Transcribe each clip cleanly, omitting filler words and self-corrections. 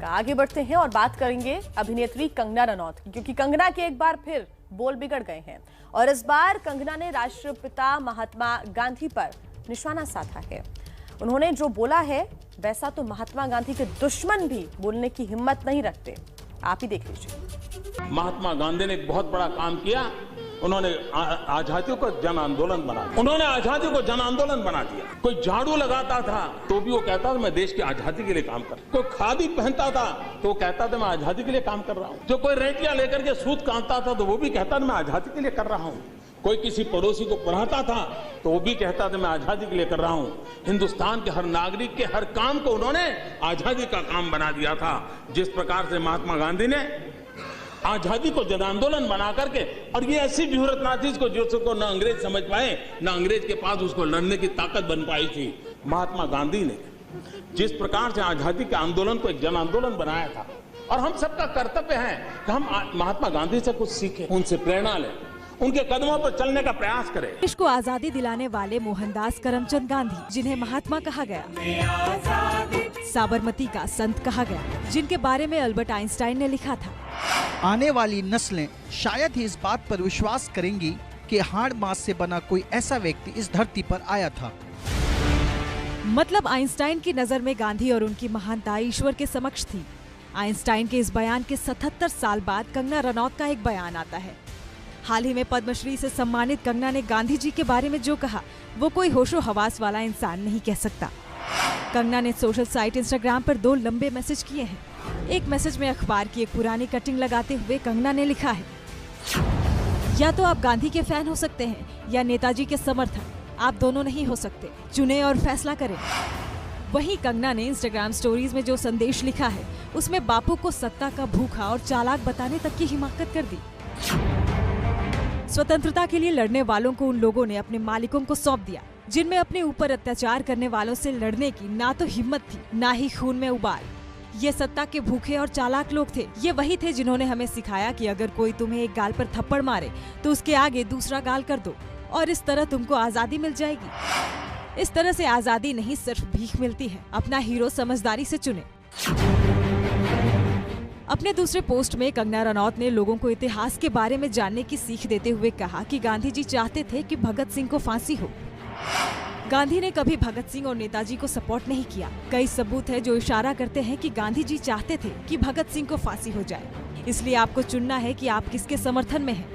आगे बढ़ते हैं और बात करेंगे अभिनेत्री कंगना रनौत की, क्योंकि कंगना के एक बार फिर बोल बिगड़ गए हैं और इस बार कंगना ने राष्ट्रपिता महात्मा गांधी पर निशाना साधा है। उन्होंने जो बोला है वैसा तो महात्मा गांधी के दुश्मन भी बोलने की हिम्मत नहीं रखते। आप ही देख लीजिए। महात्मा गांधी ने एक बहुत बड़ा काम किया। उन्होंने आजादी को जन आंदोलन बना दिया। उन्होंने आजादी को जन आंदोलन बना दिया। कोई झाड़ू लगाता था तो भी वो कहता था मैं देश की आजादी के लिए काम कर रहा हूं। कोई खादी पहनता था तो वो कहता था मैं आजादी के लिए काम कर रहा हूं। जो कोई रेटियां लेकर के सूत काटता था तो वो भी कहता था मैं आजादी के लिए कर रहा हूं। कोई किसी पड़ोसी को पढ़ाता था तो वो भी कहता था मैं आजादी के लिए कर रहा हूं। हिंदुस्तान के हर नागरिक के हर काम को उन्होंने आजादी का काम बना दिया था। जिस प्रकार से महात्मा गांधी ने आजादी को जन आंदोलन बना करके, और ये ऐसी जरूरत ना थी जिसको न अंग्रेज समझ पाए, न अंग्रेज के पास उसको लड़ने की ताकत बन पाई थी। महात्मा गांधी ने जिस प्रकार से आजादी के आंदोलन को एक जन आंदोलन बनाया था, और हम सबका कर्तव्य है कि हम महात्मा गांधी से कुछ सीखें, उनसे प्रेरणा लें, उनके कदमों पर चलने का प्रयास करें। देश को आजादी दिलाने वाले मोहनदास करमचंद गांधी, जिन्हें महात्मा कहा गया, साबरमती का संत कहा गया, जिनके बारे में अल्बर्ट आइंस्टाइन ने लिखा था, आने वाली नस्लें शायद ही इस बात पर विश्वास करेंगी कि हाड़ मांस से बना कोई ऐसा व्यक्ति इस धरती पर आया था। मतलब आइंस्टाइन की नजर में गांधी और उनकी महानता ईश्वर के समक्ष थी। आइंस्टाइन के इस बयान के 77 साल बाद कंगना रनौत का एक बयान आता है। हाल ही में पद्मश्री से सम्मानित कंगना ने गांधी जी के बारे में जो कहा वो कोई होशो हवास वाला इंसान नहीं कह सकता। कंगना ने सोशल साइट इंस्टाग्राम पर 2 लंबे मैसेज किए हैं। एक मैसेज में अखबार की एक पुरानी कटिंग लगाते हुए कंगना ने लिखा है, या तो आप गांधी के फैन हो सकते हैं या नेताजी के समर्थक, आप दोनों नहीं हो सकते, चुने और फैसला करें। वहीं कंगना ने इंस्टाग्राम स्टोरीज में जो संदेश लिखा है उसमें बापू को सत्ता का भूखा और चालाक बताने तक की हिमाकत कर दी। स्वतंत्रता के लिए लड़ने वालों को उन लोगों ने अपने मालिकों को सौंप दिया जिनमें अपने ऊपर अत्याचार करने वालों से लड़ने की ना तो हिम्मत थी ना ही खून में उबाल। ये सत्ता के भूखे और चालाक लोग थे। ये वही थे जिन्होंने हमें सिखाया कि अगर कोई तुम्हें एक गाल पर थप्पड़ मारे तो उसके आगे दूसरा गाल कर दो और इस तरह तुमको आजादी मिल जाएगी। इस तरह से आजादी नहीं सिर्फ भीख मिलती है। अपना हीरो समझदारी से चुने। अपने दूसरे पोस्ट में कंगना रनौत ने लोगों को इतिहास के बारे में जानने की सीख देते हुए कहा कि गांधी जी चाहते थे कि भगत सिंह को फांसी हो। गांधी ने कभी भगत सिंह और नेताजी को सपोर्ट नहीं किया। कई सबूत है जो इशारा करते हैं कि गांधी जी चाहते थे कि भगत सिंह को फांसी हो जाए। इसलिए आपको चुनना है कि आप किसके समर्थन में हैं,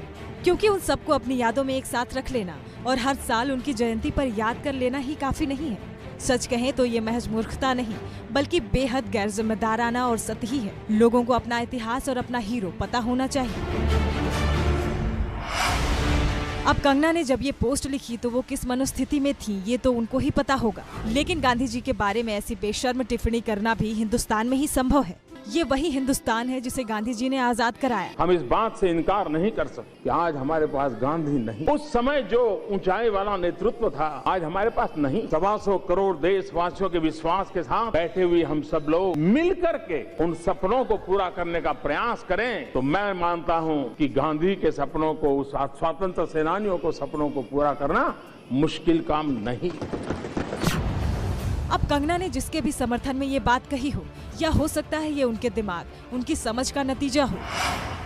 क्योंकि उन सबको अपनी यादों में एक साथ रख लेना और हर साल उनकी जयंती पर याद कर लेना ही काफी नहीं है। सच कहें तो ये महज मूर्खता नहीं बल्कि बेहद गैर जिम्मेदाराना और सतही है। लोगों को अपना इतिहास और अपना हीरो पता होना चाहिए। अब कंगना ने जब ये पोस्ट लिखी तो वो किस मनोस्थिति में थी ये तो उनको ही पता होगा, लेकिन गांधी जी के बारे में ऐसी बेशर्म टिप्पणी करना भी हिंदुस्तान में ही संभव है। ये वही हिंदुस्तान है जिसे गांधी जी ने आजाद कराया। हम इस बात से इनकार नहीं कर सकते कि आज हमारे पास गांधी नहीं। उस समय जो ऊंचाई वाला नेतृत्व था आज हमारे पास नहीं। 125 करोड़ देशवासियों के विश्वास के साथ बैठे हुए हम सब लोग मिलकर के उन सपनों को पूरा करने का प्रयास करें तो मैं मानता हूं कि गांधी के सपनों को, स्वतंत्र सेनानियों को सपनों को पूरा करना मुश्किल काम नहीं। अब कंगना ने जिसके भी समर्थन में ये बात कही हो या हो सकता है ये उनके दिमाग, उनकी समझ का नतीजा हो।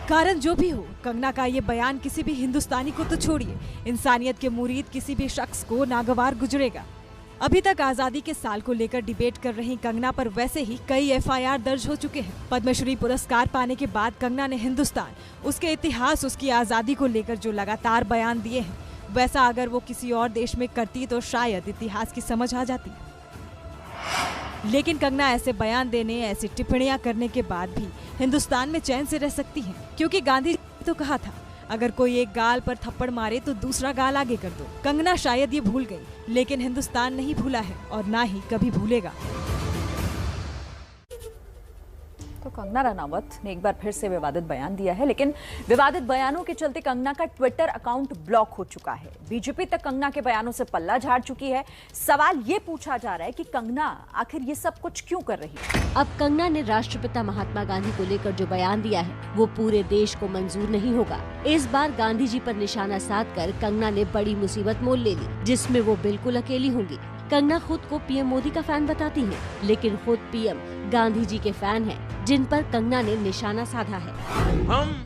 कारण जो भी हो, कंगना का ये बयान किसी भी हिंदुस्तानी को तो छोड़िए, इंसानियत के मुरीद किसी भी शख्स को नागवार गुजरेगा। अभी तक आजादी के साल को लेकर डिबेट कर रही कंगना पर वैसे ही कई FIR दर्ज हो चुके हैं। पद्मश्री पुरस्कार पाने के बाद कंगना ने हिंदुस्तान, उसके इतिहास, उसकी आजादी को लेकर जो लगातार बयान दिए हैं, वैसा अगर वो किसी और देश में करती तो शायद इतिहास की समझ आ जाती। लेकिन कंगना ऐसे बयान देने, ऐसी टिप्पणियां करने के बाद भी हिंदुस्तान में चैन से रह सकती हैं, क्योंकि गांधी ने तो कहा था अगर कोई एक गाल पर थप्पड़ मारे तो दूसरा गाल आगे कर दो। कंगना शायद ये भूल गई, लेकिन हिंदुस्तान नहीं भूला है और ना ही कभी भूलेगा। तो कंगना रनौत ने एक बार फिर से विवादित बयान दिया है, लेकिन विवादित बयानों के चलते कंगना का ट्विटर अकाउंट ब्लॉक हो चुका है। बीजेपी तक कंगना के बयानों से पल्ला झाड़ चुकी है। सवाल ये पूछा जा रहा है कि कंगना आखिर ये सब कुछ क्यों कर रही है। अब कंगना ने राष्ट्रपिता महात्मा गांधी को लेकर जो बयान दिया है वो पूरे देश को मंजूर नहीं होगा। इस बार गांधी जी पर निशाना साधकर कंगना ने बड़ी मुसीबत मोल ले ली, जिसमें वो बिल्कुल अकेली होंगी। कंगना खुद को पीएम मोदी का फैन बताती हैं, लेकिन खुद पीएम गांधी जी के फैन हैं, जिन पर कंगना ने निशाना साधा है। हम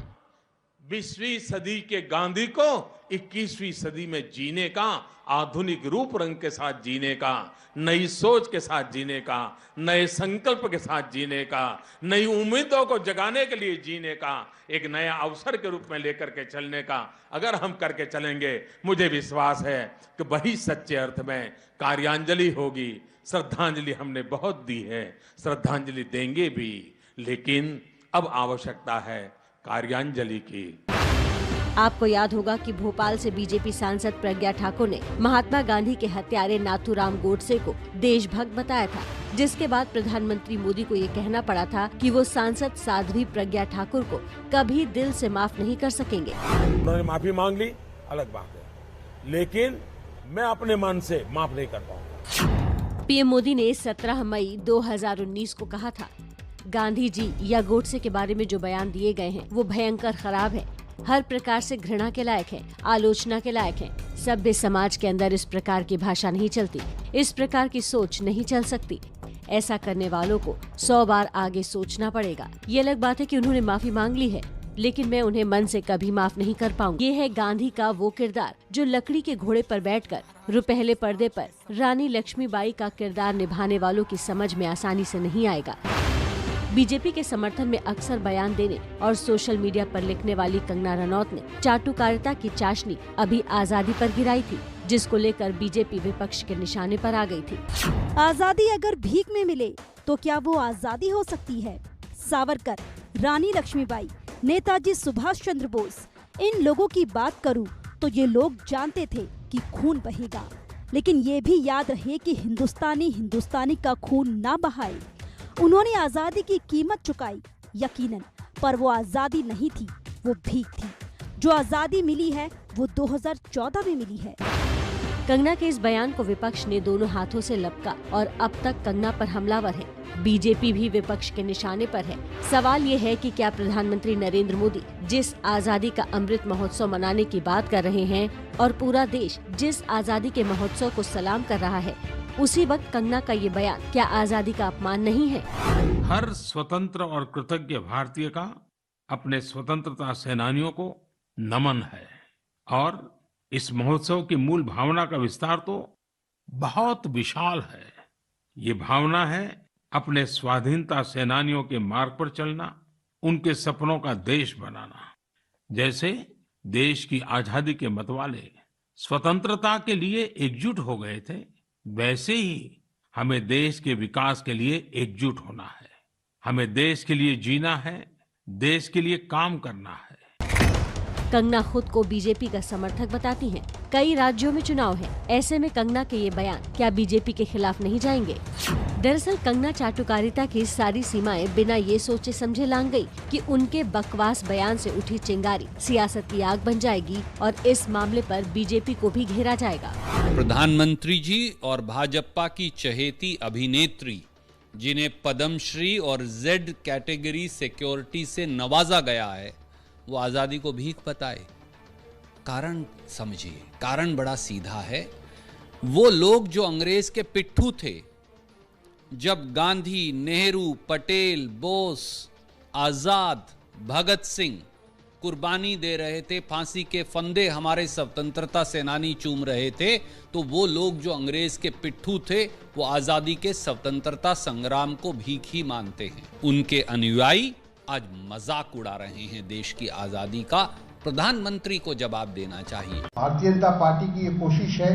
20वीं सदी के गांधी को 21वीं सदी में जीने का, आधुनिक रूप रंग के साथ जीने का, नई सोच के साथ जीने का, नए संकल्प के साथ जीने का, नई उम्मीदों को जगाने के लिए जीने का, एक नया अवसर के रूप में लेकर के चलने का अगर हम करके चलेंगे, मुझे विश्वास है कि वही सच्चे अर्थ में कार्यांजलि होगी। श्रद्धांजलि हमने बहुत दी है, श्रद्धांजलि देंगे भी, लेकिन अब आवश्यकता है कार्यांजलि की। आपको याद होगा कि भोपाल से बीजेपी सांसद प्रज्ञा ठाकुर ने महात्मा गांधी के हत्यारे नाथूराम गोडसे को देशभक्त बताया था, जिसके बाद प्रधानमंत्री मोदी को ये कहना पड़ा था कि वो सांसद साध्वी प्रज्ञा ठाकुर को कभी दिल से माफ नहीं कर सकेंगे। उन्होंने माफी मांग ली, अलग बात है, लेकिन मैं अपने मन से माफ नहीं कर पाऊंगा। पीएम मोदी ने 17 मई 2019 को कहा था, गांधी जी या गोडसे के बारे में जो बयान दिए गए हैं वो भयंकर खराब है, हर प्रकार से घृणा के लायक है, आलोचना के लायक है। सभ्य समाज के अंदर इस प्रकार की भाषा नहीं चलती, इस प्रकार की सोच नहीं चल सकती। ऐसा करने वालों को 100 बार आगे सोचना पड़ेगा। ये अलग बात है कि उन्होंने माफी मांग ली है, लेकिन मैं उन्हें मन से कभी माफ नहीं कर पाऊंगी। ये है गांधी का वो किरदार जो लकड़ी के घोड़े पर बैठकर रुपहले पर्दे पर रानी लक्ष्मीबाई का किरदार निभाने वालों की समझ में आसानी से नहीं आएगा। बीजेपी के समर्थन में अक्सर बयान देने और सोशल मीडिया पर लिखने वाली कंगना रनौत ने चाटुकारिता की चाशनी अभी आजादी पर गिराई थी, जिसको लेकर बीजेपी विपक्ष के निशाने पर आ गई थी। आजादी अगर भीख में मिले तो क्या वो आजादी हो सकती है? सावरकर, रानी लक्ष्मीबाई, नेताजी सुभाष चंद्र बोस, इन लोगों की बात करूं तो ये लोग जानते थे कि खून बहेगा, लेकिन ये भी याद रहे कि हिंदुस्तानी का खून ना बहाए। उन्होंने आजादी की कीमत चुकाई, यकीनन, पर वो आजादी नहीं थी, वो भीख थी। जो आजादी मिली है वो 2014 में मिली है। कंगना के इस बयान को विपक्ष ने दोनों हाथों से लपका और अब तक कंगना पर हमलावर है। बीजेपी भी विपक्ष के निशाने पर है। सवाल ये है कि क्या प्रधानमंत्री नरेंद्र मोदी जिस आजादी का अमृत महोत्सव मनाने की बात कर रहे हैं और पूरा देश जिस आजादी के महोत्सव को सलाम कर रहा है, उसी वक्त कंगना का ये बयान क्या आजादी का अपमान नहीं है? हर स्वतंत्र और कृतज्ञ भारतीय का अपने स्वतंत्रता सेनानियों को नमन है, और इस महोत्सव की मूल भावना का विस्तार तो बहुत विशाल है। ये भावना है अपने स्वाधीनता सेनानियों के मार्ग पर चलना, उनके सपनों का देश बनाना। जैसे देश की आजादी के मतवाले स्वतंत्रता के लिए एकजुट हो गए थे, वैसे ही हमें देश के विकास के लिए एकजुट होना है। हमें देश के लिए जीना है, देश के लिए काम करना है। कंगना खुद को बीजेपी का समर्थक बताती हैं। कई राज्यों में चुनाव है, ऐसे में कंगना के ये बयान क्या बीजेपी के खिलाफ नहीं जाएंगे? दरअसल कंगना चाटुकारिता की सारी सीमाएं बिना ये सोचे समझे लांग गई कि उनके बकवास बयान से उठी चिंगारी सियासत की आग बन जाएगी और इस मामले पर बीजेपी को भी घेरा जाएगा। प्रधानमंत्री जी और भाजपा की चहेती अभिनेत्री, जिन्हें पद्मश्री और जेड कैटेगरी सिक्योरिटी से नवाजा गया है, वो आजादी को भीख बताए। कारण समझिए, कारण बड़ा सीधा है। वो लोग जो अंग्रेज के पिट्ठू थे, जब गांधी, नेहरू, पटेल, बोस, आजाद, भगत सिंह कुर्बानी दे रहे थे, फांसी के फंदे हमारे स्वतंत्रता सेनानी चूम रहे थे, तो वो लोग जो अंग्रेज के पिट्ठू थे, वो आजादी के स्वतंत्रता संग्राम को भीख ही मानते हैं। उनके अनुयायी आज मजाक उड़ा रहे हैं देश की आजादी का। प्रधानमंत्री को जवाब देना चाहिए। भारतीय जनता पार्टी की ये कोशिश है,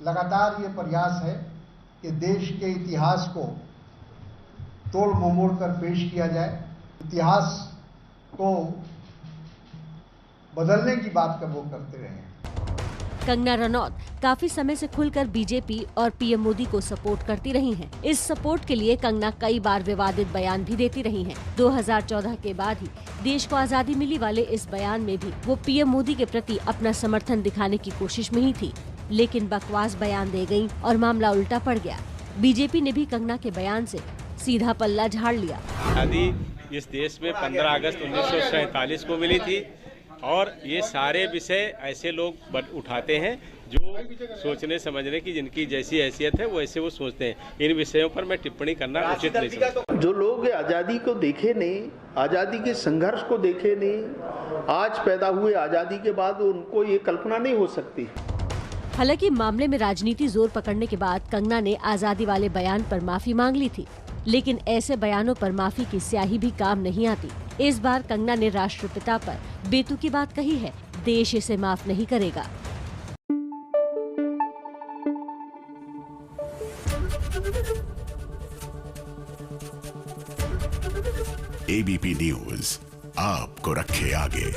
लगातार ये प्रयास है कि देश के इतिहास को तोड़ ममोड़ कर पेश किया जाए, इतिहास को बदलने की बात का वो करते रहे। कंगना रनौत काफी समय से खुलकर बीजेपी और पीएम मोदी को सपोर्ट करती रही हैं। इस सपोर्ट के लिए कंगना कई बार विवादित बयान भी देती रही हैं। 2014 के बाद ही देश को आजादी मिली वाले इस बयान में भी वो पीएम मोदी के प्रति अपना समर्थन दिखाने की कोशिश में ही थी, लेकिन बकवास बयान दे गयी और मामला उल्टा पड़ गया। बीजेपी ने भी कंगना के बयान से सीधा पल्ला झाड़ लिया। आजादी इस देश में 15 अगस्त 1947 को मिली थी। और ये सारे विषय ऐसे लोग उठाते हैं जो सोचने समझने की जिनकी जैसी हैसियत है वैसे वो सोचते हैं। इन विषयों पर मैं टिप्पणी करना उचित नहीं समझता। जो लोग आज़ादी को देखे नहीं, आज़ादी के संघर्ष को देखे नहीं, आज पैदा हुए आज़ादी के बाद उनको ये कल्पना नहीं हो सकती। हालांकि मामले में राजनीति जोर पकड़ने के बाद कंगना ने आज़ादी वाले बयान पर माफी मांग ली थी, लेकिन ऐसे बयानों पर माफी की स्याही भी काम नहीं आती। इस बार कंगना ने राष्ट्रपिता पर बेतुकी बात कही है, देश इसे माफ नहीं करेगा। एबीपी न्यूज आपको रखे आगे।